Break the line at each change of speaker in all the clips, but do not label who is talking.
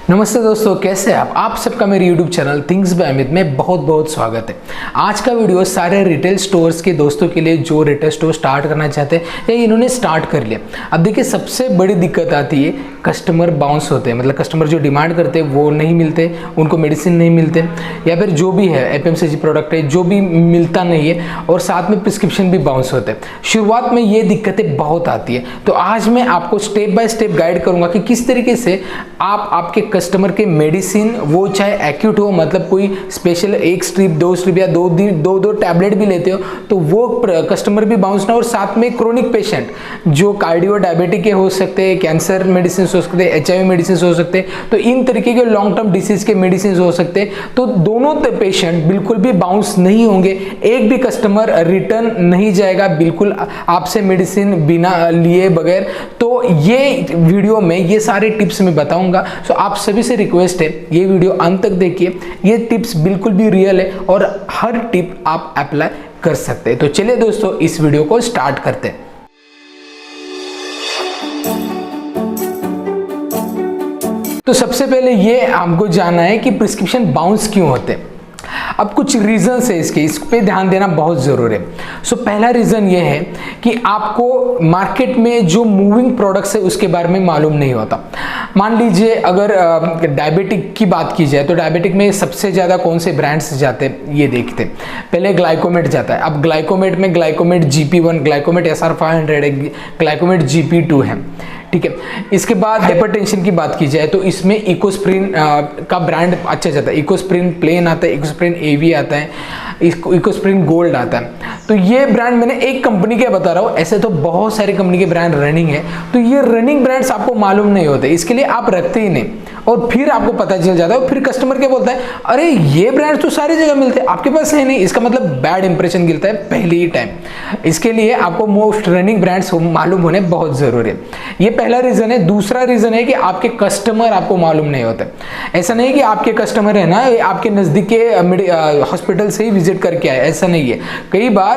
नमस्ते दोस्तों, कैसे हैं आप सबका मेरे YouTube channel things by Amit में बहुत बहुत स्वागत है। आज का वीडियो सारे रिटेल स्टोर्स के दोस्तों के लिए जो रिटेल स्टोर स्टार्ट करना चाहते हैं या इन्होंने स्टार्ट कर लिया। अब देखिए, सबसे बड़ी दिक्कत आती है कस्टमर बाउंस होते हैं, मतलब कस्टमर जो डिमांड करते हैं वो नहीं मिलते, उनको मेडिसिन नहीं मिलते, या फिर जो भी है FMCG प्रोडक्ट है जो भी मिलता नहीं है, और साथ में प्रिस्क्रिप्शन भी बाउंस होते हैं। शुरुआत में ये दिक्कतें बहुत आती है, तो आज मैं आपको स्टेप बाय स्टेप गाइड करूंगा कि किस तरीके से आप आपके कस्टमर के मेडिसिन, वो चाहे एक्यूट हो, मतलब कोई स्पेशल एक स्ट्रिप, दो स्ट्रिप या दो टैबलेट भी लेते हो तो वो कस्टमर भी बाउंस ना, और साथ में क्रोनिक पेशेंट जो कार्डियो डायबिटिक के हो सकते हैं, कैंसर मेडिसिन हो सकते हैं, HIV मेडिसिन हो सकते हैं, तो इन तरीके के लॉन्ग टर्म डिसीज के मेडिसिन हो सकते हैं। तो दोनों पेशेंट बिल्कुल भी बाउंस नहीं होंगे, एक भी कस्टमर रिटर्न नहीं जाएगा बिल्कुल आपसे मेडिसिन बिना लिए बगैर। तो ये वीडियो में ये सारे टिप्स मैं बताऊंगा। सो आप सभी से रिक्वेस्ट है, ये वीडियो अंत तक देखिए, ये टिप्स बिल्कुल भी रियल है और हर टिप आप अप्लाई कर सकते हैं। तो चलिए दोस्तों, इस वीडियो को स्टार्ट करते हैं। तो सबसे पहले ये हमको जानना है कि प्रिस्क्रिप्शन बाउंस क्यों होते हैं। अब कुछ रीजंस है इसके, इस पे ध्यान देना बहुत जरूरी है। सो पहला रीजन ये है कि आपको मार्केट में जो मूविंग प्रोडक्ट्स है उसके बारे में मालूम नहीं होता। मान लीजिए अगर डायबिटिक की बात की जाए तो डायबिटिक में सबसे ज़्यादा कौन से ब्रांड्स जाते हैं ये देखते हैं। पहले ग्लाइकोमेट जाता है। अब ग्लाइकोमेट में ग्लाइकोमेट GP1, ग्लाइकोमेट SR500 है, ग्लाइकोमेट GP2 है, ठीक है। इसके बाद हाइपरटेंशन की बात की जाए तो इसमें इकोस्प्रिन का ब्रांड अच्छा जाता है। इकोस्प्रिन प्लेन आता है, इकोस्प्रिन AV आता है, इकोस्प्रिन गोल्ड आता है। तो ये ब्रांड मैंने एक कंपनी के बता रहा हूँ, ऐसे तो बहुत सारे कंपनी के ब्रांड रनिंग है। तो ये रनिंग ब्रांड्स आपको मालूम नहीं होते, इसके लिए आप रखते ही नहीं, और फिर आपको पता चल जाता है, और फिर कस्टमर क्या बोलता है, अरे ये ब्रांड तो सारी जगह मिलते हैं, आपके पास है नहीं। इसका मतलब बैड इंप्रेशन गिरता है पहले ही टाइम। इसके लिए आपको मोस्ट रनिंग ब्रांड्स मालूम होने बहुत जरूरी है। ये पहला रीजन है। दूसरा रीजन है कि आपके कस्टमर आपको मालूम नहीं होते। ऐसा नहीं कि आपके कस्टमर है ना आपके नजदीक के हॉस्पिटल से ही विजिट करके आए, ऐसा नहीं है। कई बार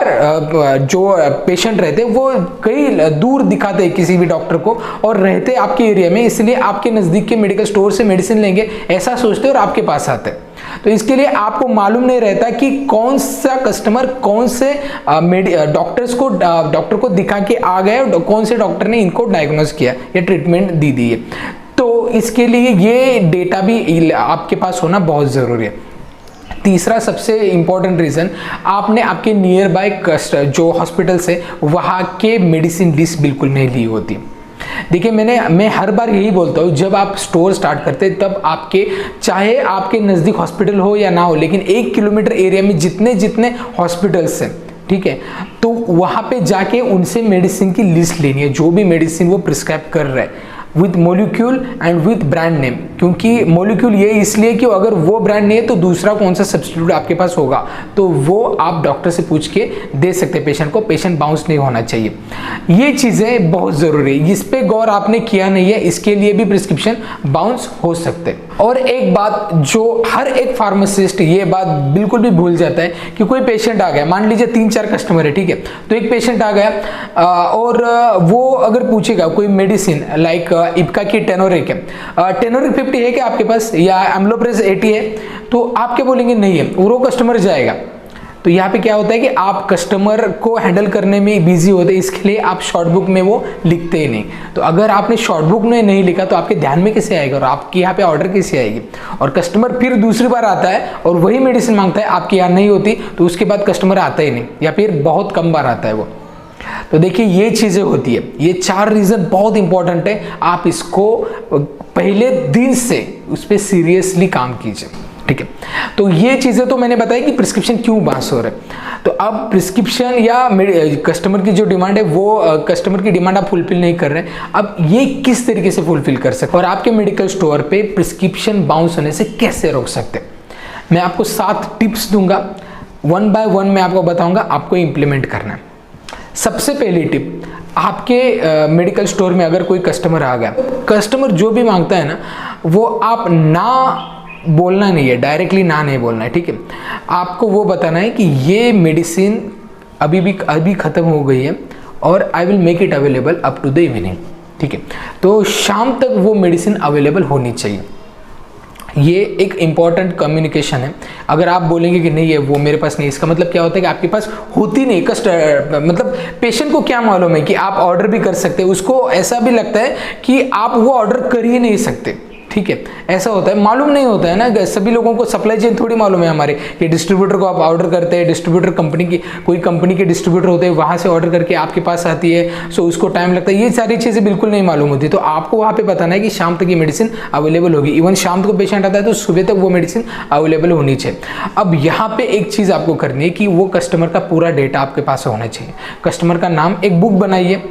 जो पेशेंट रहते हैं वो कई दूर दिखाते हैं किसी भी डॉक्टर को, और रहते आपके एरिया में, इसलिए आपके नजदीक के मेडिकल स्टोर से मेडिसिन लेंगे ऐसा सोचते हैं और आपके पास आते हैं। तो इसके लिए आपको मालूम नहीं रहता कि कौन सा कस्टमर कौन से डॉक्टर को दिखा के आ गए, कौन से डॉक्टर ने इनको डायग्नोज किया या ट्रीटमेंट दी है। तो इसके लिए ये डेटा भी आपके पास होना बहुत जरूरी है। तीसरा सबसे इंपॉर्टेंट रीजन, आपने आपके नियर बाय जो हॉस्पिटल्स है वहाँ के मेडिसिन लिस्ट बिल्कुल नहीं ली होती। देखिए, मैं हर बार यही बोलता हूँ, जब आप स्टोर स्टार्ट करते हैं तब आपके, चाहे आपके नज़दीक हॉस्पिटल हो या ना हो, लेकिन 1 किलोमीटर एरिया में जितने हॉस्पिटल्स हैं, ठीक है, तो वहाँ पे जाके उनसे मेडिसिन की लिस्ट लेनी है, जो भी मेडिसिन वो प्रिस्क्राइब कर रहे हैं, with molecule and with brand name. क्योंकि मोलिक्यूल ये इसलिए कि अगर वो ब्रांड नहीं है तो दूसरा कौन सा सब्स्टिट्यूट आपके पास होगा, तो वो आप डॉक्टर से पूछ के दे सकते हैं पेशेंट को। पेशेंट बाउंस नहीं होना चाहिए। ये चीज़ें बहुत ज़रूरी है, इस पे गौर आपने किया नहीं है, इसके लिए भी प्रिस्क्रिप्शन बाउंस हो सकते हैं। और एक बात जो हर एक फार्मासिस्ट ये बात बिल्कुल भी भूल जाता है कि कोई पेशेंट आ गया, मान लीजिए 3-4 कस्टमर है, ठीक है, तो एक पेशेंट आ गया और वो अगर पूछेगा कोई मेडिसिन लाइक इप्का की टेनोरिक है, टेनोरिक 50 है क्या आपके पास, या एम्लोप्रेस 80 है, तो आप क्या बोलेंगे, नहीं है, वो कस्टमर जाएगा। तो यहाँ पे क्या होता है कि आप कस्टमर को हैंडल करने में बिजी होते हैं, इसके लिए आप शॉर्ट बुक में वो लिखते ही नहीं। तो अगर आपने शॉर्ट बुक में नहीं लिखा तो आपके ध्यान में कैसे आएगा और आपके यहाँ पे ऑर्डर कैसे आएगी। और कस्टमर फिर दूसरी बार आता है और वही मेडिसिन मांगता है, आपके यहाँ नहीं होती, तो उसके बाद कस्टमर आता ही नहीं, या फिर बहुत कम बार आता है वो। तो देखिए, ये चीज़ें होती है। ये 4 रीज़न बहुत इंपॉर्टेंट है, आप इसको पहले दिन से उस पर सीरियसली काम कीजिए, ठीक है। तो ये चीज़ें तो मैंने बताई कि प्रिस्क्रिप्शन क्यों बाउंस हो रहा है। तो अब प्रिस्क्रिप्शन या कस्टमर की जो डिमांड है वो कस्टमर की डिमांड आप फुलफिल नहीं कर रहे हैं, अब ये किस तरीके से फुलफिल कर सकते और आपके मेडिकल स्टोर पे प्रिस्क्रिप्शन बाउंस होने से कैसे रोक सकते हैं, मैं आपको 7 टिप्स दूंगा। 1 बाय 1 मैं आपको बताऊंगा, आपको इम्प्लीमेंट करना है। सबसे पहली टिप, आपके मेडिकल स्टोर में अगर कोई कस्टमर आ गया, कस्टमर जो भी मांगता है ना, वो आप ना बोलना नहीं है, डायरेक्टली ना नहीं बोलना है, ठीक है। आपको वो बताना है कि ये मेडिसिन अभी ख़त्म हो गई है और I will make it available up to the evening, ठीक है। तो शाम तक वो मेडिसिन अवेलेबल होनी चाहिए। ये एक इम्पॉर्टेंट कम्युनिकेशन है। अगर आप बोलेंगे कि नहीं है वो मेरे पास नहीं, इसका मतलब क्या होता है कि आपके पास होती नहीं। मतलब पेशेंट को क्या मालूम है कि आप ऑर्डर भी कर सकते हैं, उसको ऐसा भी लगता है कि आप वो ऑर्डर कर ही नहीं सकते, ठीक है, ऐसा होता है, मालूम नहीं होता है ना। सभी लोगों को सप्लाई चेन थोड़ी मालूम है हमारे, कि डिस्ट्रीब्यूटर को आप ऑर्डर करते हैं, डिस्ट्रीब्यूटर कंपनी की, कोई कंपनी के डिस्ट्रीब्यूटर होते हैं, वहाँ से ऑर्डर करके आपके पास आती है, सो उसको टाइम लगता है, ये सारी चीज़ें बिल्कुल नहीं मालूम होती। तो आपको वहाँ पे बताना है कि शाम तक ये मेडिसिन अवेलेबल होगी। इवन शाम को पेशेंट आता है तो सुबह तक वो मेडिसिन अवेलेबल होनी चाहिए। अब यहाँ पे एक चीज़ आपको करनी है कि वो कस्टमर का पूरा डेटा आपके पास होना चाहिए। कस्टमर का नाम, एक बुक बनाइए,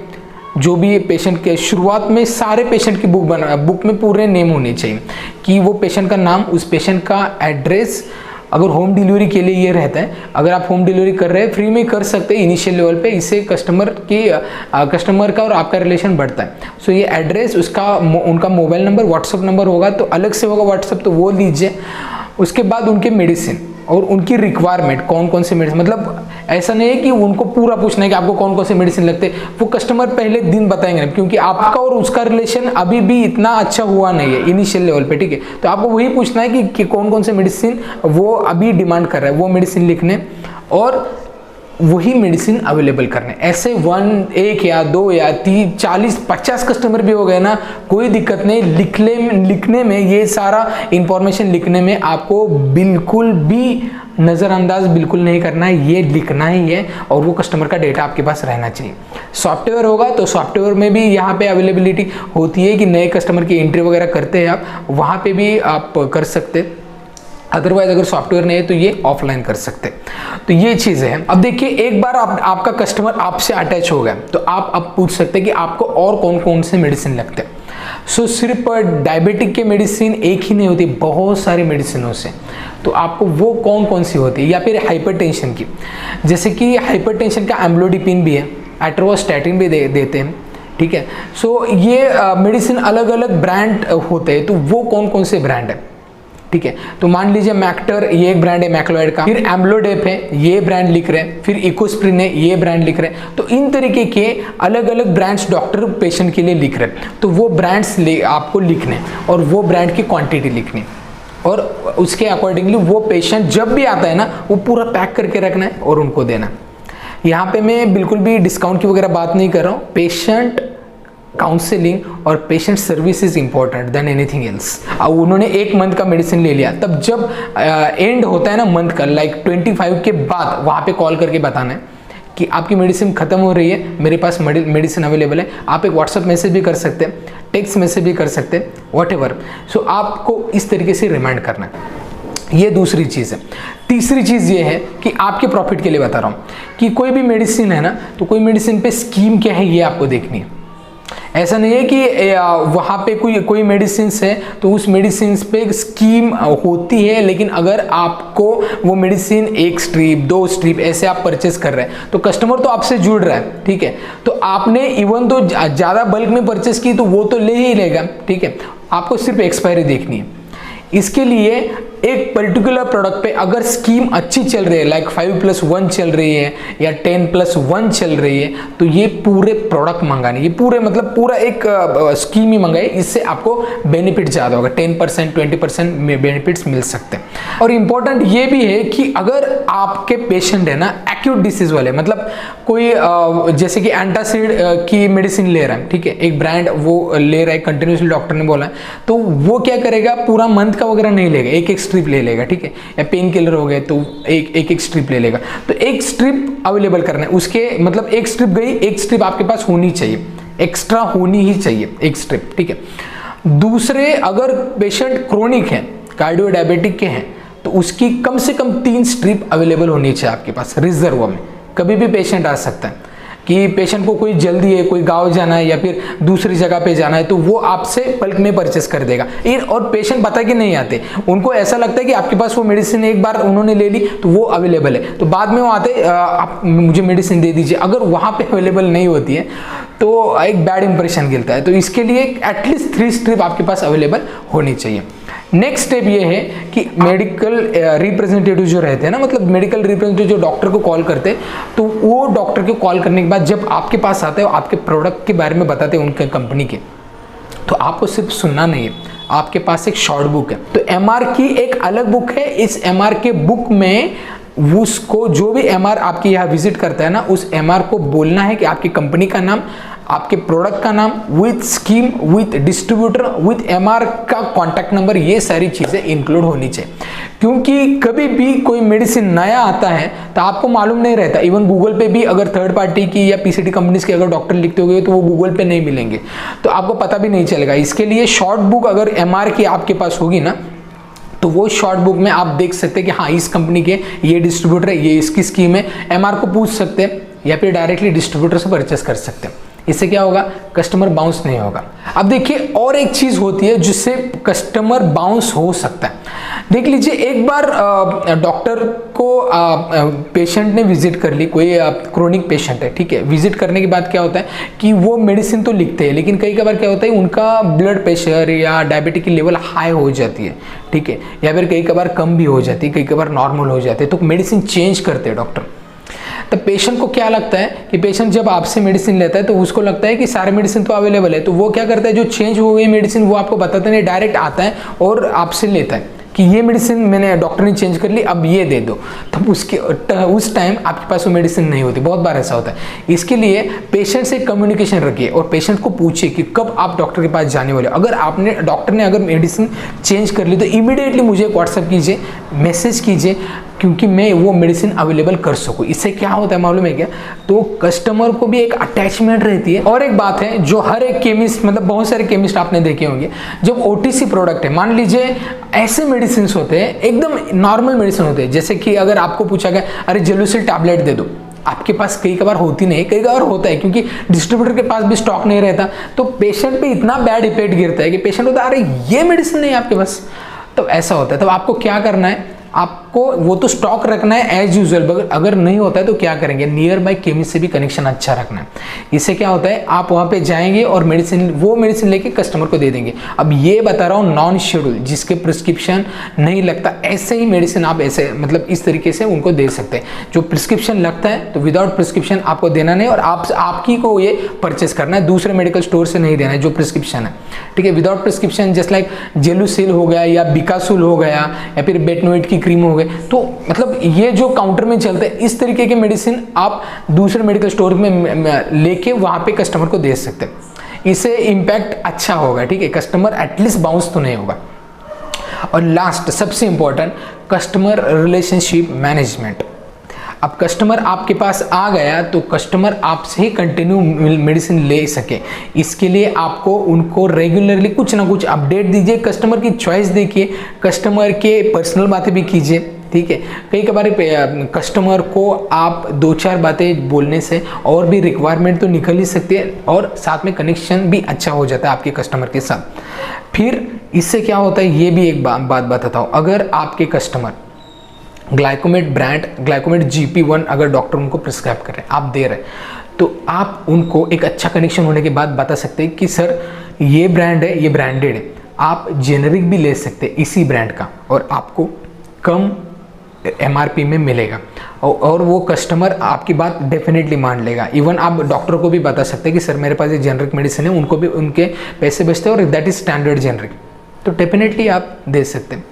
जो भी पेशेंट के शुरुआत में सारे पेशेंट की बुक में पूरे नेम होने चाहिए, कि वो पेशेंट का नाम, उस पेशेंट का एड्रेस। अगर होम डिलीवरी के लिए ये रहता है, अगर आप होम डिलीवरी कर रहे हैं फ्री में कर सकते हैं इनिशियल लेवल पे, इससे कस्टमर का और आपका रिलेशन बढ़ता है। सो ये एड्रेस, उनका मोबाइल नंबर, व्हाट्सअप नंबर होगा तो अलग से होगा व्हाट्सअप, तो वो लीजिए। उसके बाद उनके मेडिसिन और उनकी रिक्वायरमेंट, कौन कौन से मेडिसिन, मतलब ऐसा नहीं है कि उनको पूरा पूछना है कि आपको कौन कौन से मेडिसिन लगते हैं, वो कस्टमर पहले दिन बताएंगे, क्योंकि आपका और उसका रिलेशन अभी भी इतना अच्छा हुआ नहीं है इनिशियल लेवल पे, ठीक है। तो आपको वही पूछना है कि कौन कौन से मेडिसिन वो अभी डिमांड कर रहा है, वो मेडिसिन लिखने और वही मेडिसिन अवेलेबल करने। ऐसे एक या दो या 30 40 50 कस्टमर भी हो गए ना, कोई दिक्कत नहीं। लिखने में ये सारा इंफॉर्मेशन लिखने में आपको बिल्कुल भी नज़रअंदाज बिल्कुल नहीं करना है, ये लिखना ही है और वो कस्टमर का डेटा आपके पास रहना चाहिए। सॉफ्टवेयर होगा तो सॉफ्टवेयर में भी यहाँ पे अवेलेबिलिटी होती है कि नए कस्टमर की एंट्री वगैरह करते हैं आप, वहाँ पे भी आप कर सकते। अदरवाइज अगर सॉफ्टवेयर नहीं है तो ये ऑफलाइन कर सकते। तो ये चीज़ है। अब देखिए, एक बार आपका कस्टमर आपसे अटैच हो गया तो आप अब पूछ सकते हैं कि आपको और कौन कौन से मेडिसिन लगते हैं। सो सिर्फ डायबिटिक के मेडिसिन एक ही नहीं होती, बहुत सारी मेडिसिनों से। तो आपको वो कौन कौन सी होती है, या फिर हाइपरटेंशन की, जैसे कि हाइपरटेंशन का एम्लोडिपिन भी है, एट्रोस्टैटिन भी देते हैं, ठीक है। सो ये मेडिसिन अलग अलग ब्रांड होते हैं, तो वो कौन कौन से ब्रांड है, ठीक है। तो मान लीजिए मैक्टर, ये एक ब्रांड है मैक्लोइड का, फिर एम्लोडेप है, ये ब्रांड लिख रहे हैं, फिर इकोस्प्रिन है, ये ब्रांड लिख रहे हैं। तो इन तरीके के अलग अलग ब्रांड्स डॉक्टर पेशेंट के लिए लिख रहे हैं, तो वो ब्रांड्स आपको लिखने और वो ब्रांड की क्वांटिटी लिखनी, और उसके अकॉर्डिंगली वो पेशेंट जब भी आता है ना, वो पूरा पैक करके रखना है और उनको देना। यहाँ पे मैं बिल्कुल भी डिस्काउंट की वगैरह बात नहीं कर रहा हूँ। पेशेंट काउंसलिंग और patient service is important than anything else. अब उन्होंने एक मंथ का मेडिसिन ले लिया, तब जब एंड होता है ना मंथ का, लाइक 25 के बाद, वहाँ पे कॉल करके बताना है कि आपकी मेडिसिन खत्म हो रही है, मेरे पास मेडिसिन अवेलेबल है। आप एक व्हाट्सअप मैसेज भी कर सकते हैं, टेक्स्ट मैसेज भी कर सकते हैं, व्हाटएवर। सो आपको इस तरीके से रिमाइंड करना है। ये दूसरी चीज़ है। तीसरी चीज़ ये है कि आपके प्रॉफिट के लिए बता रहा हूँ कि कोई भी मेडिसिन है ना, तो कोई मेडिसिन पे स्कीम क्या है ये आपको देखनी है। ऐसा नहीं है कि वहाँ पे कोई मेडिसिन है तो उस मेडिसिन पे स्कीम होती है, लेकिन अगर आपको वो मेडिसिन 1 स्ट्रिप 2 स्ट्रिप ऐसे आप परचेस कर रहे हैं तो कस्टमर तो आपसे जुड़ रहा है, ठीक है। तो आपने इवन तो ज़्यादा बल्क में परचेस की तो वो तो ले ही लेगा, ठीक है। आपको सिर्फ एक्सपायरी देखनी है। इसके लिए एक पर्टिकुलर प्रोडक्ट पे अगर स्कीम अच्छी चल रही है, लाइक 5+1 चल रही है या 10+1 चल रही है, तो ये पूरे प्रोडक्ट मंगाने, ये पूरे मतलब पूरा एक स्कीम ही मंगाए, इससे आपको बेनिफिट ज़्यादा होगा। 10% 20% में बेनिफिट्स मिल सकते हैं। और इम्पॉर्टेंट ये भी है कि अगर आपके पेशेंट है ना एक्यूट डिसीज वाले, मतलब कोई जैसे कि एंटासिड की मेडिसिन ले रहा है, ठीक है, एक ब्रांड वो ले रहा है कंटिन्यूसली, डॉक्टर ने बोला है, तो वो क्या करेगा, पूरा मंथ का वगैरह नहीं लेगा, एक स्ट्रिप ले लेगा, ठीक है। या पेन किलर हो गए तो एक स्ट्रिप ले लेगा। तो एक स्ट्रिप अवेलेबल करना है, उसके मतलब एक स्ट्रिप गई, एक स्ट्रिप आपके पास होनी चाहिए, एक्स्ट्रा होनी ही चाहिए एक स्ट्रिप, ठीक है। दूसरे, अगर पेशेंट क्रोनिक है, कार्डियो डायबिटिक के हैं, तो उसकी कम से कम 3 स्ट्रिप अवेलेबल होनी चाहिए आपके पास रिजर्व में। कभी भी पेशेंट आ सकता है कि पेशेंट को कोई जल्दी है, कोई गांव जाना है या फिर दूसरी जगह पे जाना है, तो वो आपसे बल्क में परचेस कर देगा। और पेशेंट पता कि नहीं आते, उनको ऐसा लगता है कि आपके पास वो मेडिसिन एक बार उन्होंने ले ली तो वो अवेलेबल है, तो बाद में वो आते आप मुझे मेडिसिन दे दीजिए। अगर वहाँ पे अवेलेबल नहीं होती है तो एक बैड इंप्रेशन गिरता है। तो इसके लिए एटलीस्ट 3 स्ट्रिप आपके पास अवेलेबल होनी चाहिए। नेक्स्ट स्टेप ये है कि मेडिकल रिप्रेजेंटेटिव जो रहते हैं ना, मतलब मेडिकल रिप्रेजेंटेटिव जो डॉक्टर को कॉल करते हैं, तो वो डॉक्टर को कॉल करने के बाद जब आपके पास आते हैं, आपके प्रोडक्ट के बारे में बताते हैं उनके कंपनी के, तो आपको सिर्फ सुनना नहीं है, आपके पास एक शॉर्ट बुक है, तो एमआर की एक अलग बुक है। इस एमआर के बुक में उसको जो भी एमआर आपके यहाँ विजिट करता है ना, उस एमआर को बोलना है कि आपकी कंपनी का नाम, आपके प्रोडक्ट का नाम, with scheme, with distributor, with MR का कॉन्टैक्ट नंबर, ये सारी चीजें इंक्लूड होनी चाहिए। क्योंकि कभी भी कोई मेडिसिन नया आता है तो आपको मालूम नहीं रहता। इवन गूगल पे भी अगर थर्ड पार्टी की या पीसीटी कंपनीज के अगर डॉक्टर लिखते होंगे तो वो गूगल पे नहीं मिलेंगे, तो आपको पता भी नहीं चलेगा। इसके लिए शॉर्ट बुक अगर एमआर की आपके पास होगी ना, तो वो शॉर्ट बुक में आप देख सकते हैं कि हाँ इस कंपनी के ये डिस्ट्रीब्यूटर है, ये इसकी स्कीम है, एमआर को पूछ सकते हैं या फिर डायरेक्टली डिस्ट्रीब्यूटर से परचेस कर सकते हैं। इससे क्या होगा, कस्टमर बाउंस नहीं होगा। अब देखिए और एक चीज होती है जिससे कस्टमर बाउंस हो सकता है। देख लीजिए, एक बार डॉक्टर को पेशेंट ने विजिट कर ली, कोई क्रोनिक पेशेंट है, ठीक है। विजिट करने के बाद क्या होता है कि वो मेडिसिन तो लिखते हैं, लेकिन कई बार क्या होता है उनका ब्लड प्रेशर या डायबिटिक की लेवल हाई हो जाती है, ठीक है, या फिर कई बार कम भी हो जाती है, कई बार नॉर्मल हो जाती है, तो मेडिसिन चेंज करते हैं डॉक्टर। तो पेशेंट को क्या लगता है कि पेशेंट जब आपसे मेडिसिन लेता है तो उसको लगता है कि सारे मेडिसिन तो अवेलेबल है, तो वो क्या करता है, जो चेंज हो गई मेडिसिन वो आपको बताता नहीं, डायरेक्ट आता है और आपसे लेता है कि ये मेडिसिन मैंने डॉक्टर ने चेंज कर ली, अब ये दे दो। तब उस टाइम आपके पास वो मेडिसिन नहीं होती, बहुत बार ऐसा होता है। इसके लिए पेशेंट से कम्युनिकेशन रखिए और पेशेंट को पूछिए कि कब आप डॉक्टर के पास जाने वाले हो। अगर आपने डॉक्टर ने अगर मेडिसिन चेंज कर ली तो इमीडिएटली मुझे व्हाट्सअप कीजिए, मैसेज कीजिए, क्योंकि मैं वो मेडिसिन अवेलेबल कर सकूं। इससे क्या होता है मालूम है क्या, तो कस्टमर को भी एक अटैचमेंट रहती है। और एक बात है जो हर एक केमिस्ट, मतलब बहुत सारे केमिस्ट आपने देखे होंगे, जब ओटीसी प्रोडक्ट है, मान लीजिए ऐसे मेडिसिन होते हैं एकदम नॉर्मल मेडिसिन होते हैं, जैसे कि अगर आपको पूछा गया अरे जेलुसिल टैबलेट दे दो, आपके पास कई बार होती नहीं, कई बार होता है क्योंकि डिस्ट्रीब्यूटर के पास भी स्टॉक नहीं रहता, तो पेशेंट पे इतना बैड इफेक्ट गिरता है कि पेशेंट होता है अरे ये मेडिसिन नहीं है आपके पास। तो ऐसा होता है, तो आपको क्या करना है, आपको वो तो स्टॉक रखना है एज यूजुअल, अगर नहीं होता है तो क्या करेंगे, नियर बाय केमिस्ट से भी कनेक्शन अच्छा रखना है। इससे क्या होता है, आप वहां पे जाएंगे और वो मेडिसिन लेके कस्टमर को दे देंगे। अब ये बता रहा हूँ नॉन शेड्यूल, जिसके प्रिस्क्रिप्शन नहीं लगता, ऐसे ही मेडिसिन आप ऐसे मतलब इस तरीके से उनको दे सकते हैं। जो प्रिस्क्रिप्शन लगता है तो विदाउट प्रिस्क्रिप्शन आपको देना नहीं, और आपकी को ये परचेस करना है, दूसरे मेडिकल स्टोर से नहीं देना है जो प्रिस्क्रिप्शन है, ठीक है। Without prescription just like Gelusil हो गया या बिकासुल हो गया या फिर बेटनोइड की क्रीम हो गए, तो मतलब ये जो काउंटर में चलते हैं इस तरीके के मेडिसिन आप दूसरे मेडिकल स्टोर में लेके वहां पे कस्टमर को दे सकते हैं। इससे इंपैक्ट अच्छा होगा, ठीक है, कस्टमर एटलीस्ट बाउंस तो नहीं होगा। और लास्ट सबसे इंपॉर्टेंट, कस्टमर रिलेशनशिप मैनेजमेंट। अब कस्टमर आपके पास आ गया तो कस्टमर आपसे ही कंटिन्यू मेडिसिन ले सके, इसके लिए आपको उनको रेगुलरली कुछ ना कुछ अपडेट दीजिए, कस्टमर की चॉइस देखिए, कस्टमर के पर्सनल बातें भी कीजिए, ठीक है। कई बार कस्टमर को आप 2-4 बातें बोलने से और भी रिक्वायरमेंट तो निकल ही सकती है, और साथ में कनेक्शन भी अच्छा हो जाता है आपके कस्टमर के साथ। फिर इससे क्या होता है, ये भी एक बात बताता हूँ, अगर आपके customer Glycomet brand, Glycomet GP1 अगर डॉक्टर उनको प्रिस्क्राइब कर रहे हैं, आप दे रहे हैं, तो आप उनको एक अच्छा कनेक्शन होने के बाद बता सकते हैं कि सर ये ब्रांड है, ये ब्रांडेड है, आप जेनरिक भी ले सकते हैं इसी ब्रांड का और आपको कम MRP में मिलेगा, और वो कस्टमर आपकी बात डेफिनेटली मान लेगा। इवन आप डॉक्टर को भी बता सकते हैं कि सर मेरे पास ये जेनरिक मेडिसिन है, उनको भी उनके पैसे बचते हैं और दैट इज स्टैंडर्ड जेनरिक, तो डेफिनेटली आप दे सकते हैं।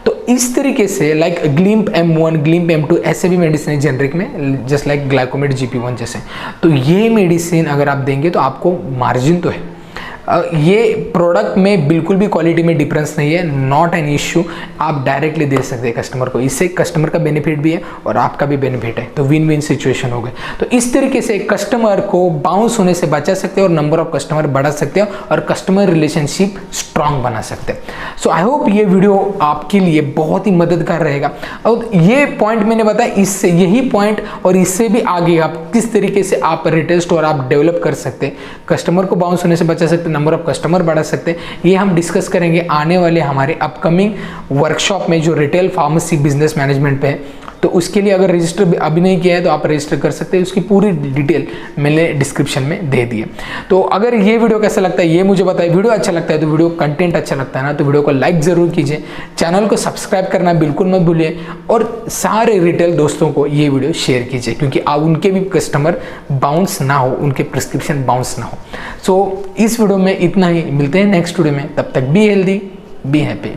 तो इस तरीके से लाइक ग्लिम्प M1, ग्लिम्प M2 ऐसे भी मेडिसिन है जेनरिक में, जस्ट लाइक ग्लाइकोमेट GP1 जैसे। तो ये मेडिसिन अगर आप देंगे तो आपको मार्जिन तो है, ये प्रोडक्ट में बिल्कुल भी क्वालिटी में डिफरेंस नहीं है, नॉट एन इश्यू, आप डायरेक्टली दे सकते हैं कस्टमर को, इससे कस्टमर का बेनिफिट भी है और आपका भी बेनिफिट है, तो विन विन सिचुएशन हो गए। तो इस तरीके से कस्टमर को बाउंस होने से बचा सकते हैं और नंबर ऑफ कस्टमर बढ़ा सकते हैं और कस्टमर रिलेशनशिप स्ट्रांग बना सकते हैं। सो आई होप ये वीडियो आपके लिए बहुत ही मददगार रहेगा, और ये पॉइंट मैंने बताया, इससे यही पॉइंट और इससे भी आगे आप किस तरीके से आप रिटेल स्टोर आप डेवलप कर सकते हैं, कस्टमर को बाउंस होने से बचा सकते हैं, नंबर ऑफ कस्टमर बढ़ा सकते हैं, ये हम डिस्कस करेंगे आने वाले हमारे अपकमिंग वर्कशॉप में जो रिटेल फार्मेसी बिजनेस मैनेजमेंट पे है। तो उसके लिए अगर रजिस्टर अभी नहीं किया है तो आप रजिस्टर कर सकते हैं, उसकी पूरी डिटेल मैंने डिस्क्रिप्शन में दे दी है। तो अगर ये वीडियो कैसा लगता है ये मुझे बताइए, वीडियो अच्छा लगता है तो वीडियो कंटेंट अच्छा लगता है ना तो वीडियो को लाइक ज़रूर कीजिए, चैनल को सब्सक्राइब करना बिल्कुल मत भूलिए और सारे रिटेल दोस्तों को ये वीडियो शेयर कीजिए, क्योंकि उनके भी कस्टमर बाउंस ना हो, उनके प्रिस्क्रिप्शन बाउंस ना हो। सो इस वीडियो में इतना ही, मिलते हैं नेक्स्ट वीडियो में, तब तक बी हेल्दी बी हैप्पी।